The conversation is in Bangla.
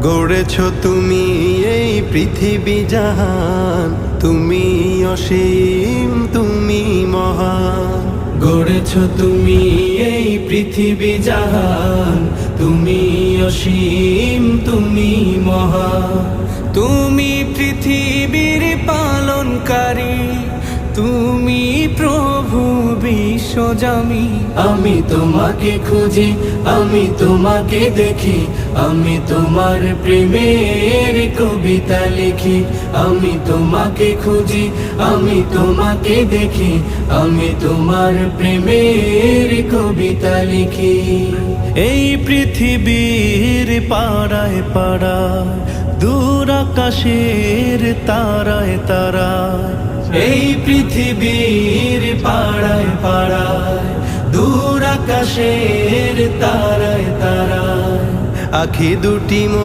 গড়েছ তুমি এই পৃথিবী জাহান, তুমি অসীম, তুমি মহান। গড়েছ তুমি এই পৃথিবী জাহান, তুমি অসীম, তুমি মহান। তুমি পৃথিবীর পালনকারী, তুমি প্রভু বিশ্বজামি। আমি তোমাকে খুঁজি, আমি তোমাকে দেখি, আমি তোমার প্রেমের কবিতা লিখি। আমি তোমাকে খুঁজি, আমি তোমাকে দেখি, আমি তোমার প্রেমের কবিতা লিখি। এই পৃথিবীর পাড়ায় পাড়ায়, দূর আকাশের তারায় তারায়, এই পৃথিবীর পাড়ায় পাড়ায়, দূর আকাশের তারায় তারায়, আখি দুটি